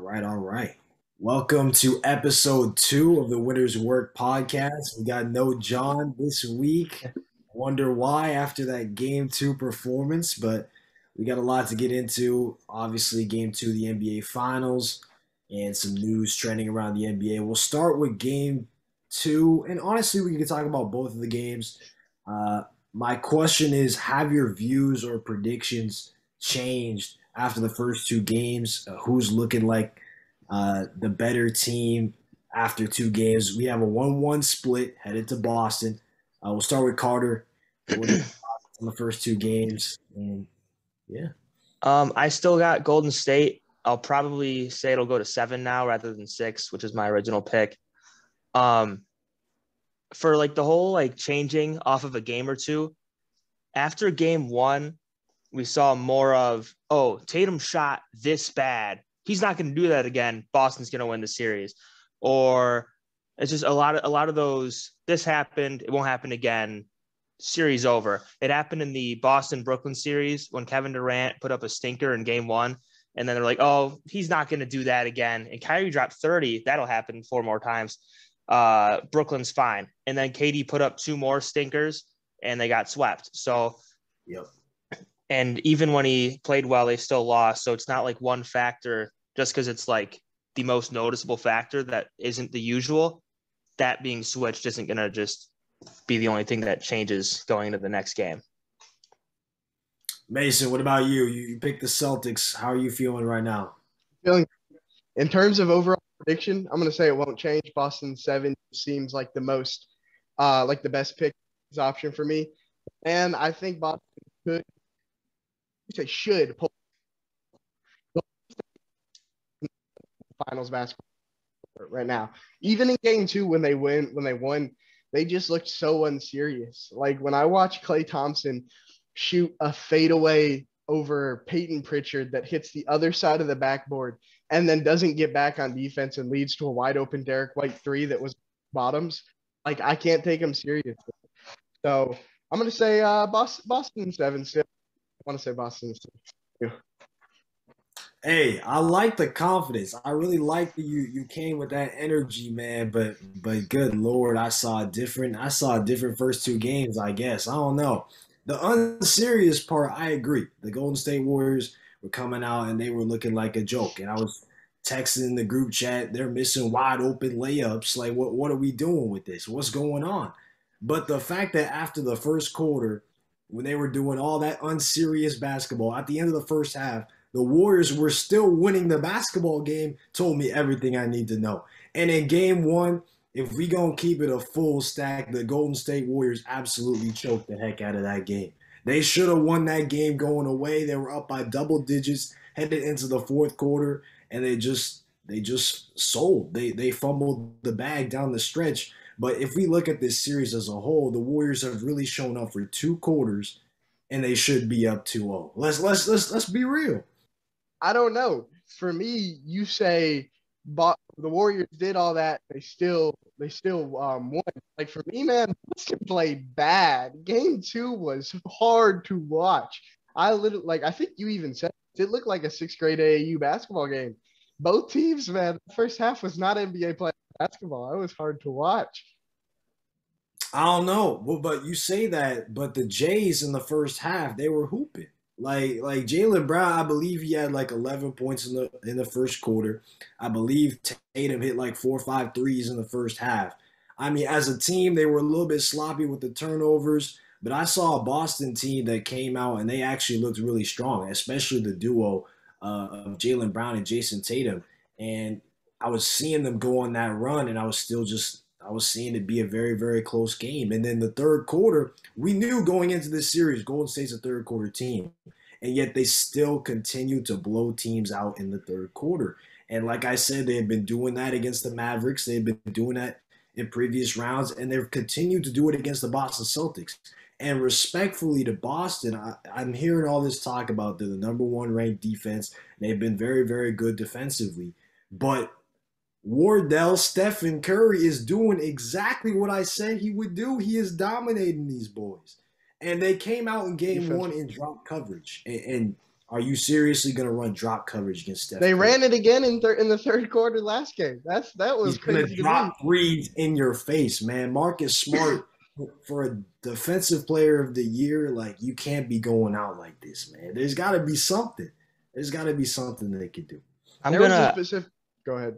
All right. Welcome to episode 2 of the Winners Work podcast. We got no John this week. Wonder why after that game 2 performance, but we got a lot to get into. Obviously, game 2 of the NBA Finals and some news trending around the NBA. We'll start with game 2, and honestly, we can talk about both of the games. Uh, my question is, have your views or predictions changed after the first 2 games? Who's looking like the better team after 2 games? We have a 1-1 split headed to Boston. We'll start with Carter. What are your thoughts on the first 2 games? And yeah. I still got Golden State. I'll probably say it'll go to 7 now rather than 6, which is my original pick. For like the whole like changing off of a game or two, after game 1, we saw more of, oh, Tatum shot this bad. He's not going to do that again. Boston's going to win the series. Or it's just a lot of those, this happened, it won't happen again. Series over. It happened in the Boston-Brooklyn series when Kevin Durant put up a stinker in game 1. And then they're like, oh, he's not going to do that again. And Kyrie dropped 30. That'll happen 4 more times. Brooklyn's fine. And then KD put up 2 more stinkers and they got swept. So, Yep. And even when he played well, they still lost. So it's not like one factor just because it's like the most noticeable factor that isn't the usual. That being switched isn't going to just be the only thing that changes going into the next game. Mason, what about you? You picked the Celtics. How are you feeling right now? Feeling in terms of overall prediction, I'm going to say it won't change. Boston 7 seems like the most, like the best pick option for me, and I think Boston should pull finals basketball right now. Even in game 2 when they won, they just looked so unserious. Like when I watch Klay Thompson shoot a fadeaway over Peyton Pritchard that hits the other side of the backboard and then doesn't get back on defense and leads to a wide open Derek White 3 that was bottoms. Like I can't take him seriously. So I'm gonna say Boston 7 still. I want to say Boston 6. Hey, I like the confidence. I really like that you came with that energy, man. But good Lord, I saw a different first 2 games, I guess. I don't know. The unserious part, I agree. The Golden State Warriors were coming out and they were looking like a joke. And I was texting in the group chat, they're missing wide open layups. Like what are we doing with this? What's going on? But the fact that after the first quarter, when they were doing all that unserious basketball, at the end of the first half, the Warriors were still winning the basketball game, told me everything I need to know. And in game 1, if we gonna keep it a full stack, the Golden State Warriors absolutely choked the heck out of that game. They should have won that game going away. They were up by double digits headed into the fourth quarter, and they just sold. They fumbled the bag down the stretch. But if we look at this series as a whole, the Warriors have really shown up for 2 quarters, and they should be up 2-0. Let's be real. I don't know. For me, you say the Warriors did all that. They still won. Like for me, man, Boston played bad. Game 2 was hard to watch. I think you even said it looked like a 6th grade AAU basketball game. Both teams, man, the first half was not NBA play basketball. It was hard to watch. I don't know. Well, but you say that, but the Jays in the first half, they were hooping. Like Jaylen Brown, I believe he had like 11 points in the first quarter. I believe Tatum hit like 4 or 5 threes in the first half. I mean, as a team, they were a little bit sloppy with the turnovers, but I saw a Boston team that came out and they actually looked really strong, especially the duo of Jaylen Brown and Jason Tatum. And I was seeing them go on that run, and I was seeing it be a very, very close game. And then the third quarter, we knew going into this series, Golden State's a third quarter team. And yet they still continue to blow teams out in the third quarter. And like I said, they have been doing that against the Mavericks. They've been doing that in previous rounds, and they've continued to do it against the Boston Celtics. And respectfully to Boston, I'm hearing all this talk about the number 1 ranked defense. They've been very, very good defensively. But Wardell Stephen Curry is doing exactly what I said he would do. He is dominating these boys. And they came out in game 1 and dropped coverage. And Are you seriously going to run drop coverage against Steph They Curry? ran it again in the third quarter last game. That was He's going crazy to to me. drop threes in your face, man. Marcus Smart, for a defensive player of the year, like, you can't be going out like this, man. There's got to be something. There's got to be something they could do. Go ahead.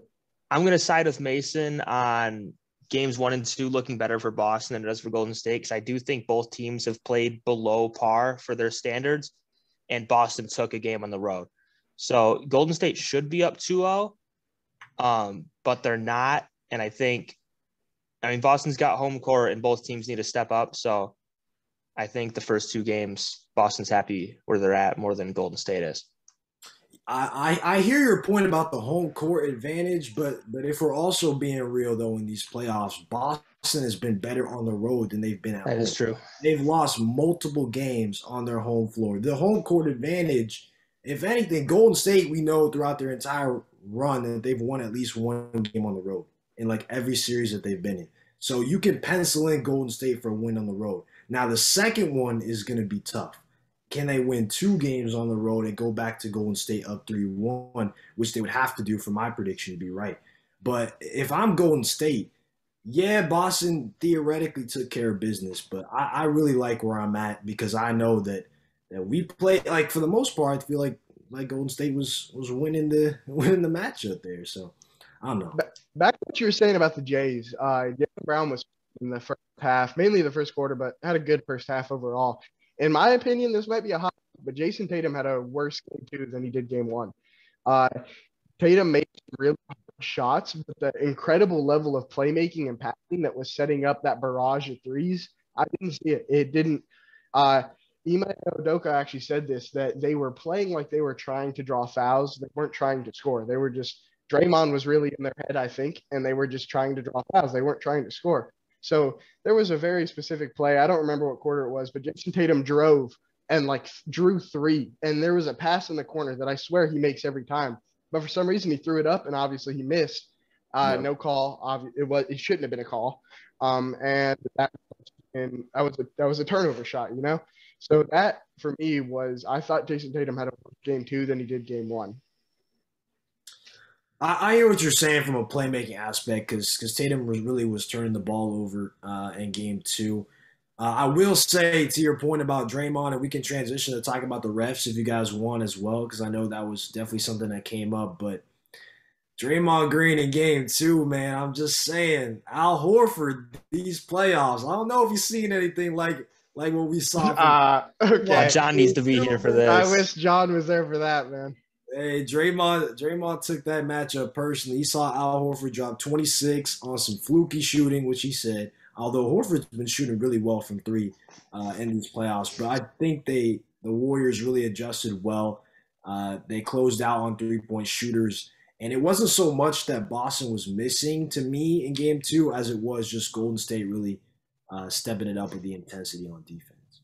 I'm gonna side with Mason on games 1 and 2 looking better for Boston than it does for Golden State, because I do think both teams have played below par for their standards, and Boston took a game on the road. So Golden State should be up 2-0, but they're not. And Boston's got home court, and both teams need to step up. So I think the first 2 games, Boston's happy where they're at more than Golden State is. I hear your point about the home court advantage, but if we're also being real, though, in these playoffs, Boston has been better on the road than they've been at home. That is true. They've lost multiple games on their home floor. The home court advantage, if anything, Golden State, we know throughout their entire run that they've won at least one game on the road in like every series that they've been in. So you can pencil in Golden State for a win on the road. Now, the second one is going to be tough. Can they win 2 games on the road and go back to Golden State up 3-1, which they would have to do for my prediction to be right. But if I'm Golden State, yeah, Boston theoretically took care of business, but I really like where I'm at because I know that we play, like, for the most part, I feel like Golden State was winning the matchup there. So I don't know. Back to what you were saying about the Jays. Jaylen Brown was in the first half, mainly the first quarter, but had a good first half overall. In my opinion, this might be a hot, but Jason Tatum had a worse game 2 than he did game 1. Tatum made really shots, but the incredible level of playmaking and passing that was setting up that barrage of threes, I didn't see it. It didn't. Ime Udoka actually said this, that they were playing like they were trying to draw fouls. They weren't trying to score. They were just – Draymond was really in their head, I think, and they were just trying to draw fouls. They weren't trying to score. So there was a very specific play. I don't remember what quarter it was, but Jason Tatum drove and drew 3. And there was a pass in the corner that I swear he makes every time. But for some reason he threw it up and obviously he missed. No call. It shouldn't have been a call. And that was a turnover shot, you know? So that for me was, I thought Jason Tatum had a worse game 2 than he did game 1. I hear what you're saying from a playmaking aspect because Tatum really was turning the ball over in game 2. I will say, to your point about Draymond, and we can transition to talk about the refs if you guys want as well, because I know that was definitely something that came up. But Draymond Green in game 2, man, I'm just saying, Al Horford, these playoffs, I don't know if you've seen anything like what we saw. Okay. John needs to be here for this. I wish John was there for that, man. Hey, Draymond took that matchup personally. He saw Al Horford drop 26 on some fluky shooting, which he said, although Horford's been shooting really well from 3 in these playoffs. But I think the Warriors really adjusted well. They closed out on 3-point shooters. And it wasn't so much that Boston was missing to me in game 2 as it was just Golden State really stepping it up with the intensity on defense.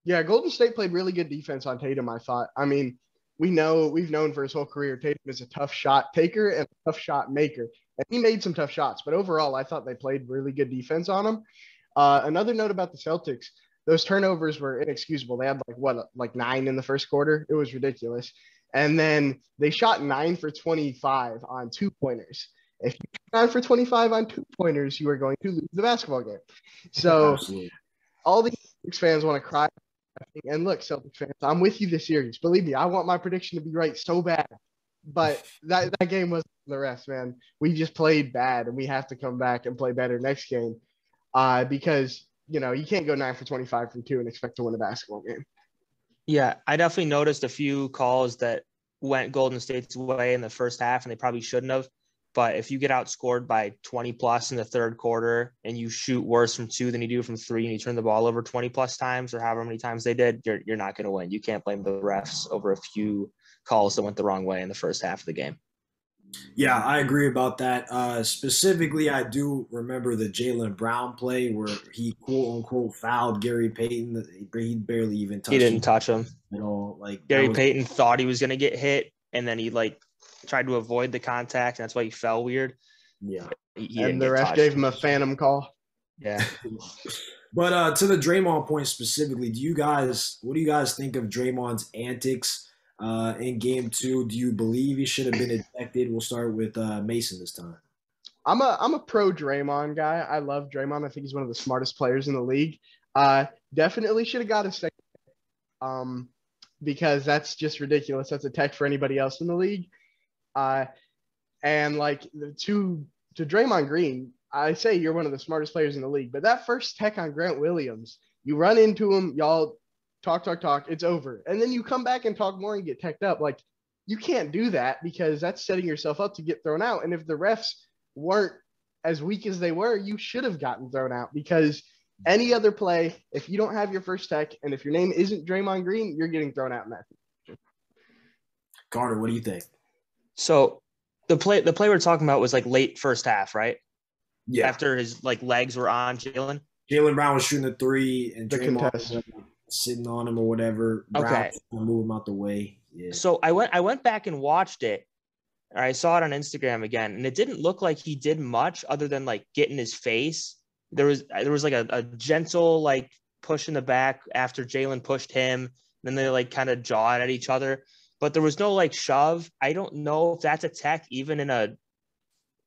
Yeah, Golden State played really good defense on Tatum, I thought. I mean, we've known for his whole career Tatum is a tough shot taker and a tough shot maker. And he made some tough shots. But overall, I thought they played really good defense on him. Another note about the Celtics, those turnovers were inexcusable. They had 9 in the first quarter. It was ridiculous. And then they shot 9 for 25 on 2-pointers. If you shoot 9 for 25 on 2-pointers, you are going to lose the basketball game. So Absolutely. All the Celtics fans want to cry. And look, Celtics fans, I'm with you this series. Believe me, I want my prediction to be right so bad. But that game was the rest, man. We just played bad, and we have to come back and play better next game because, you can't go 9 for 25 from 2 and expect to win a basketball game. Yeah, I definitely noticed a few calls that went Golden State's way in the first half, and they probably shouldn't have. But if you get outscored by 20-plus in the third quarter and you shoot worse from 2 than you do from 3 and you turn the ball over 20-plus times or however many times they did, you're not going to win. You can't blame the refs over a few calls that went the wrong way in the first half of the game. Yeah, I agree about that. Specifically, I do remember the Jaylen Brown play where he quote-unquote fouled Gary Payton. He barely even touched him. He didn't touch him at all. Gary Payton thought he was going to get hit, and then he tried to avoid the what that's why he fell weird. Yeah. And the ref gave him a phantom call. Yeah. But to the Draymond point specifically, what do you guys think of Draymond's antics in game two. Do you believe he should have been ejected? We'll start with Mason this time. I'm a pro Draymond guy. I love Draymond. I think he's one of the smartest players in the league. Definitely should have got a second. Because that's just ridiculous. That's a tech for anybody else in the league. And like to Draymond Green, I say you're one of the smartest players in the league, but that first tech on Grant Williams, you run into him, y'all talk, it's over. And then you come back and talk more and get teched up. Like you can't do that because that's setting yourself up to get thrown out. And if the refs weren't as weak as they were, you should have gotten thrown out because any other play, if you don't have your first tech and if your name isn't Draymond Green, you're getting thrown out in that. Carter, what do you think? So the play we're talking about was like late first half, right? Yeah. After his like legs were on Jaylen. Jaylen Brown was shooting a three and The Draymond contest. was sitting on him or whatever. Brown Okay. was move him out the way. Yeah. So I went back and watched it. Or I saw it on Instagram again, and it didn't look like he did much other than like get in his face. There was like a gentle like push in the back after Jaylen pushed him. Then they like kind of jawed at each other, but there was no like shove. I don't know if that's a tech, even if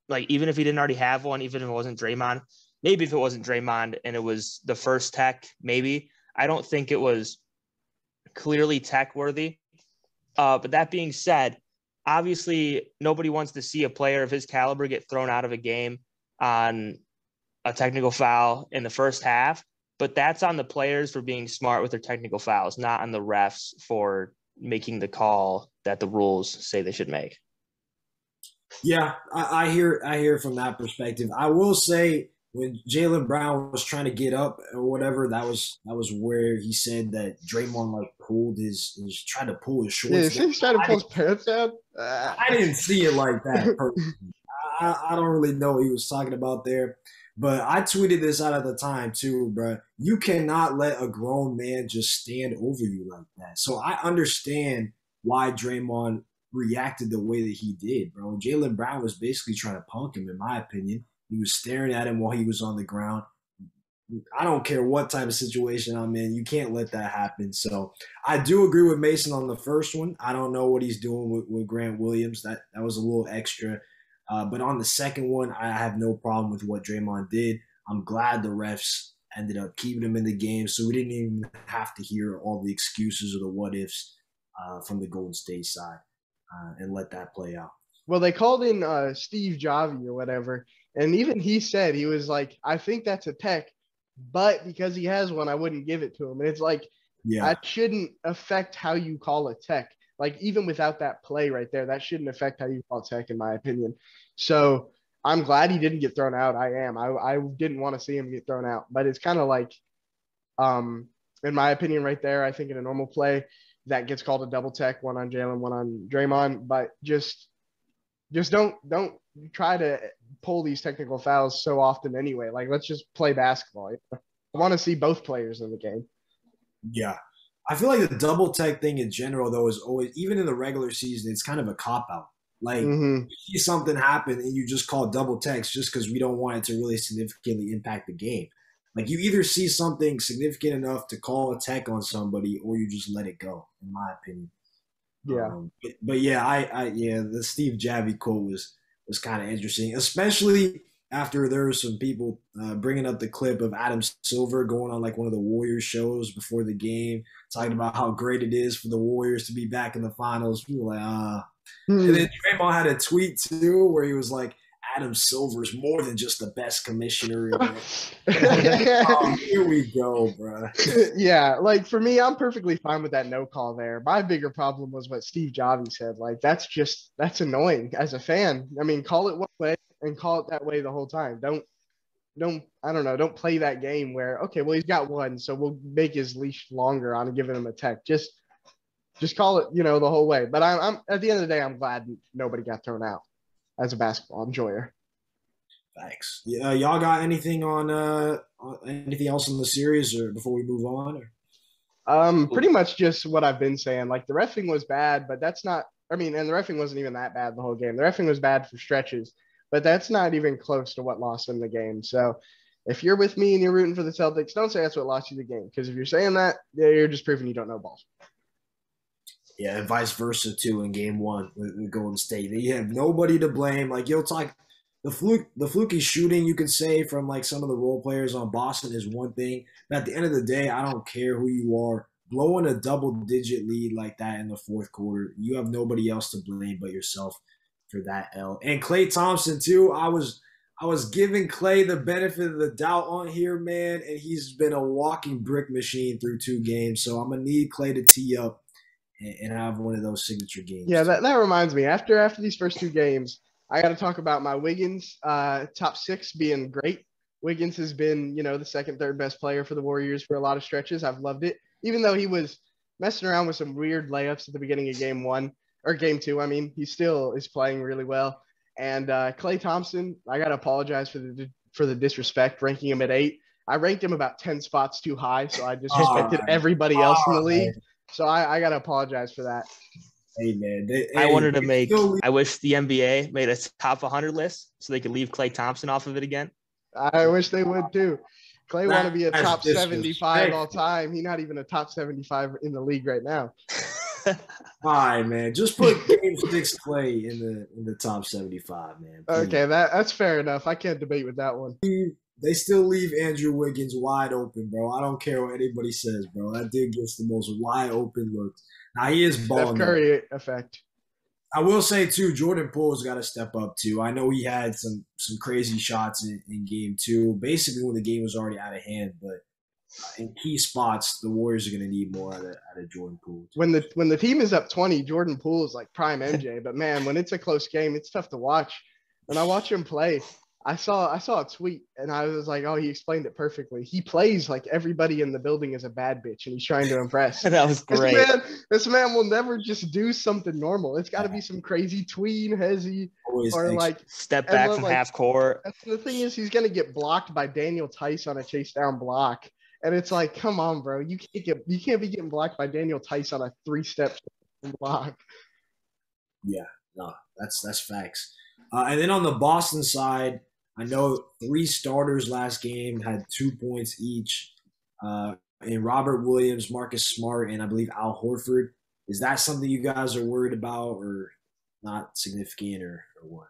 he didn't already have one, even if it wasn't Draymond. Maybe if it wasn't Draymond and it was the first tech, maybe. I don't think it was clearly tech worthy. But that being said, obviously nobody wants to see a player of his caliber get thrown out of a game on a technical foul in the first half, but that's on the players for being smart with their technical fouls, not on the refs for making the call that the rules say they should make. Yeah, I hear from that perspective. I will say when Jaylen Brown was trying to get up or whatever, that was where he said that Draymond like tried to pull his shorts. Yeah, he's trying to pull his pants down. I didn't see it like that personally. I don't really know what he was talking about there. But I tweeted this out at the time too, bro. You cannot let a grown man just stand over you like that. So I understand why Draymond reacted the way that he did, bro. Jaylen Brown was basically trying to punk him, in my opinion. He was staring at him while he was on the ground. I don't care what type of situation I'm in. You can't let that happen. So I do agree with Mason on the first one. I don't know what he's doing with Grant Williams. That was a little extra. But on the second one, I have no problem with what Draymond did. I'm glad the refs ended up keeping him in the game, so we didn't even have to hear all the excuses or the what-ifs from the Golden State side and let that play out. Well, they called in Steve Javi or whatever, and even he said, he was like, I think that's a tech, but because he has one, I wouldn't give it to him. And it's like, that shouldn't affect how you call a tech. Like, even without that play right there, that shouldn't affect how you call tech, in my opinion. So I'm glad he didn't get thrown out. I am. I didn't want to see him get thrown out. But it's kind of like, in my opinion right there, I think in a normal play, that gets called a double tech, one on Jaylen, one on Draymond. But just don't try to pull these technical fouls so often anyway. Like, let's just play basketball. I want to see both players in the game. Yeah. I feel like the double tech thing in general, though, is always, even in the regular season, it's kind of a cop-out. Like, you see something happen and you just call double techs just because we don't want it to really significantly impact the game. Like, you either see something significant enough to call a tech on somebody or you just let it go, in my opinion. Yeah. But yeah, the Steve Javi quote was kind of interesting, especially after there were some people bringing up the clip of Adam Silver going on like one of the Warriors shows before the game, talking about how great it is for the Warriors to be back in the finals. People were like, And then Draymond had a tweet too where he was like, Adam Silver's more than just the best commissioner. Here we go, bro. Yeah, like for me, I'm perfectly fine with that no call there. My bigger problem was what Steve Javi said. Like, that's annoying as a fan. I mean, call it one way and call it that way the whole time. Don't play that game where, okay, well, he's got one, so we'll make his leash longer on giving him a tech. Just call it, the whole way. But I'm at the end of the day, I'm glad nobody got thrown out as a basketball enjoyer. Thanks. Y'all got anything on anything else in the series or before we move on? Or? Pretty much just what I've been saying. Like, the reffing was bad, but that's not – and the reffing wasn't even that bad the whole game. The reffing was bad for stretches, but that's not even close to what lost them the game. So if you're with me and you're rooting for the Celtics, don't say that's what lost you the game, because if you're saying that, you're just proving you don't know ball. Yeah, and vice versa too in game one with Golden State. They have nobody to blame. Like you'll talk the fluky shooting you could say from like some of the role players on Boston is one thing. But at the end of the day, I don't care who you are. Blowing a double digit lead like that in the fourth quarter, you have nobody else to blame but yourself for that L. And Klay Thompson too. I was giving Klay the benefit of the doubt on here, man, and he's been a walking brick machine through 2 games. So I'm gonna need Klay to tee up and have one of those signature games. Yeah, that reminds me. After these first 2 games, I got to talk about my Wiggins top 6 being great. Wiggins has been, the second, third best player for the Warriors for a lot of stretches. I've loved it, even though he was messing around with some weird layups at the beginning of game 2. I mean, he still is playing really well. And Klay Thompson, I got to apologize for the disrespect ranking him at 8. I ranked him about 10 spots too high, so I disrespected everybody else in the league. So I got to apologize for that. Hey, man. I wish the NBA made a top 100 list so they could leave Klay Thompson off of it again. I wish they would too. Klay want to be a top 75 all time. He's not even a top 75 in the league right now. All right, man. Just put Game 6 Klay in the top 75, man. Please. Okay, that's fair enough. I can't debate with that one. They still leave Andrew Wiggins wide open, bro. I don't care what anybody says, bro. That dude gets the most wide open looks. Now, he is balling. Steph Curry effect. I will say, too, Jordan Poole's got to step up, too. I know he had some crazy shots in game 2, basically when the game was already out of hand. But in key spots, the Warriors are going to need more out of Jordan Poole. When the team is up 20, Jordan Poole is like prime MJ. But, man, when it's a close game, it's tough to watch. When I watch him play, I saw a tweet, and I was like, oh, he explained it perfectly. He plays like everybody in the building is a bad bitch, and he's trying to impress. That was great. This man will never just do something normal. It's got to be some crazy tween, hezzy, or like step back from half court. The thing is, he's going to get blocked by Daniel Tice on a chase down block. And it's like, come on, bro. You can't be getting blocked by Daniel Tice on a 3-step block. Yeah, no, that's facts. And then on the Boston side, I know 3 starters last game had 2 points each. And Robert Williams, Marcus Smart, and I believe Al Horford. Is that something you guys are worried about or not significant or what?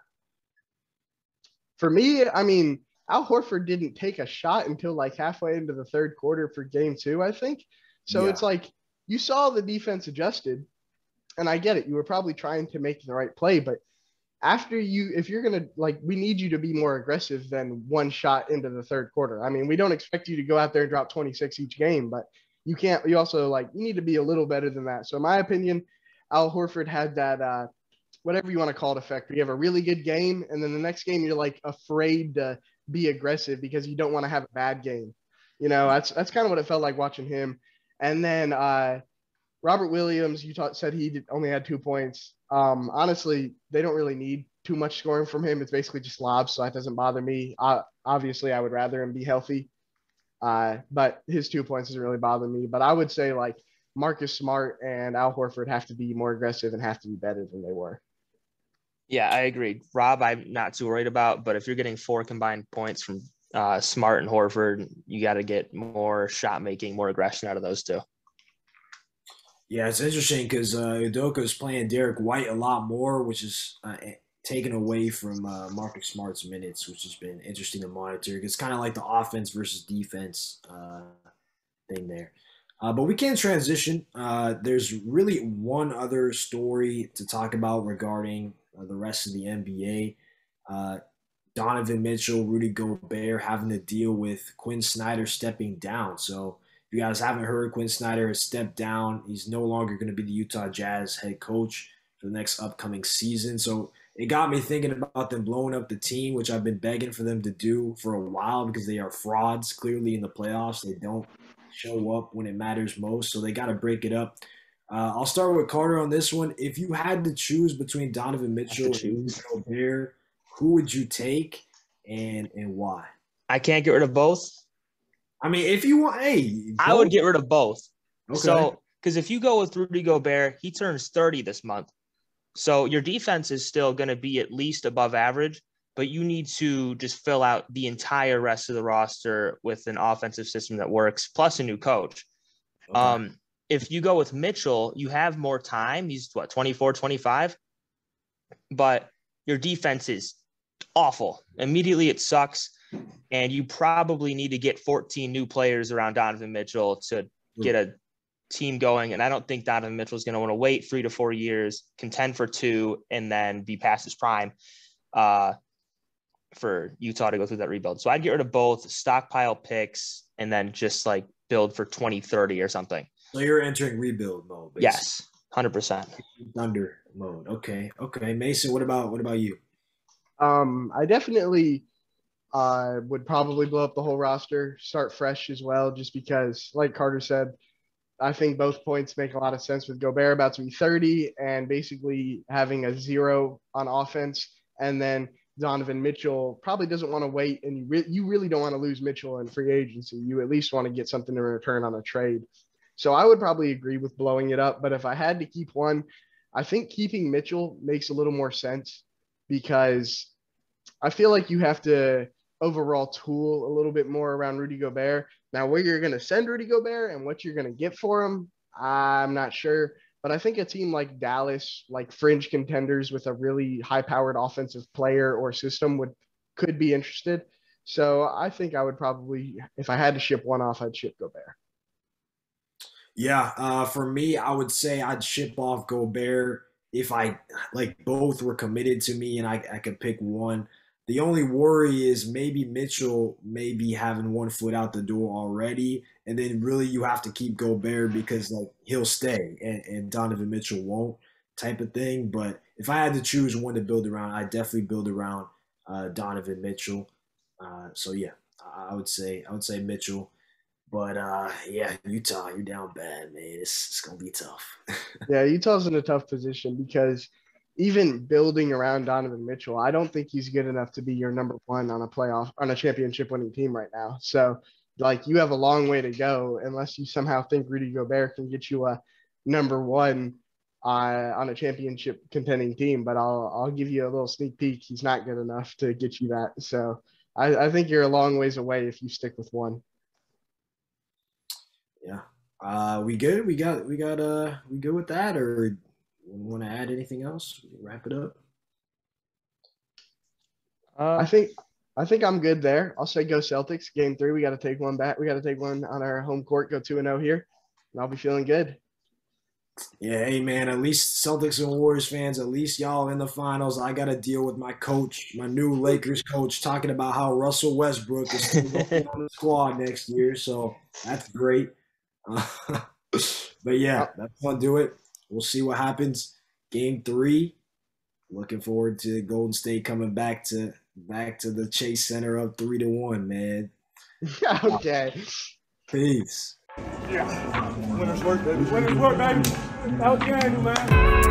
For me, I mean, Al Horford didn't take a shot until like halfway into the third quarter for game 2, I think. So It's like you saw the defense adjusted, and I get it. You were probably trying to make the right play, but if you're going to, we need you to be more aggressive than 1 shot into the third quarter. I mean, we don't expect you to go out there and drop 26 each game, but you need to be a little better than that. So in my opinion, Al Horford had that, whatever you want to call it, effect. You have a really good game, and then the next game you're like afraid to be aggressive because you don't want to have a bad game. That's kind of what it felt like watching him. And then Robert Williams, said he only had 2 points. Honestly, they don't really need too much scoring from him. It's basically just lobs, so that doesn't bother me. Obviously, I would rather him be healthy, but his 2 points doesn't really bother me. But I would say Marcus Smart and Al Horford have to be more aggressive and have to be better than they were. Yeah, I agree. Rob, I'm not too worried about, but if you're getting 4 combined points from Smart and Horford, you got to get more shot making, more aggression out of those 2. Yeah, it's interesting because Udoka is playing Derek White a lot more, which is taken away from Marcus Smart's minutes, which has been interesting to monitor. It's kind of like the offense versus defense thing there. But we can transition. There's really one other story to talk about regarding the rest of the NBA. Donovan Mitchell, Rudy Gobert having to deal with Quinn Snyder stepping down. So if you guys haven't heard, Quinn Snyder has stepped down. He's no longer going to be the Utah Jazz head coach for the next upcoming season. So it got me thinking about them blowing up the team, which I've been begging for them to do for a while because they are frauds. Clearly in the playoffs, they don't show up when it matters most. So they got to break it up. I'll start with Carter on this one. If you had to choose between Donovan Mitchell and Rudy Gobert, who would you take and why? I can't get rid of both. I mean, if you want, I would get rid of both. Okay. So, because if you go with Rudy Gobert, he turns 30 this month. So your defense is still going to be at least above average, but you need to just fill out the entire rest of the roster with an offensive system that works, plus a new coach. Okay. if you go with Mitchell, you have more time. He's 24, 25, but your defense is awful. Immediately it sucks. And you probably need to get 14 new players around Donovan Mitchell to get a team going. And I don't think Donovan Mitchell is going to want to wait 3 to 4 years, contend for 2, and then be past his prime for Utah to go through that rebuild. So I'd get rid of both, stockpile picks, and then just like build for 2030 or something. So you're entering rebuild mode, basically. Yes, 100%. Thunder mode. Okay. Mason, what about you? I definitely would probably blow up the whole roster, start fresh as well, just because, like Carter said, I think both points make a lot of sense with Gobert about to be 30 and basically having a 0 on offense. And then Donovan Mitchell probably doesn't want to wait, and you really don't want to lose Mitchell in free agency. You at least want to get something in return on a trade. So I would probably agree with blowing it up. But if I had to keep one, I think keeping Mitchell makes a little more sense because I feel like you have to overall tool a little bit more around Rudy Gobert. Now, where you're going to send Rudy Gobert and what you're going to get for him, I'm not sure. But I think a team like Dallas, like fringe contenders with a really high-powered offensive player or system could be interested. So I think I would probably, if I had to ship one off, I'd ship Gobert. Yeah, for me, I would say I'd ship off Gobert if both were committed to me and I could pick one. The only worry is maybe Mitchell may be having one foot out the door already, and then really you have to keep Gobert because he'll stay and Donovan Mitchell won't, type of thing. But if I had to choose one to build around, I'd definitely build around Donovan Mitchell. So yeah, I would say Mitchell. But yeah, Utah, you're down bad, man. It's gonna be tough. Yeah, Utah's in a tough position because even building around Donovan Mitchell, I don't think he's good enough to be your number one on a championship winning team right now. So you have a long way to go unless you somehow think Rudy Gobert can get you a number one on a championship contending team. But I'll give you a little sneak peek. He's not good enough to get you that. So I think you're a long ways away if you stick with one. Yeah. We good? We good with that, or want to add anything else? Wrap it up. I think I'm good there. I'll say go Celtics. Game 3, we got to take one back. We got to take one on our home court. Go 2-0 here, and I'll be feeling good. Yeah, hey man. At least Celtics and Warriors fans. At least y'all in the finals. I got to deal with my coach, my new Lakers coach, talking about how Russell Westbrook is still going to be on the squad next year. So that's great. But yeah, that's gonna do it. We'll see what happens. Game 3. Looking forward to Golden State coming back to the Chase Center up 3-1, man. Okay. Peace. Yeah. Winners work, baby. Winners work, baby. Out game, man.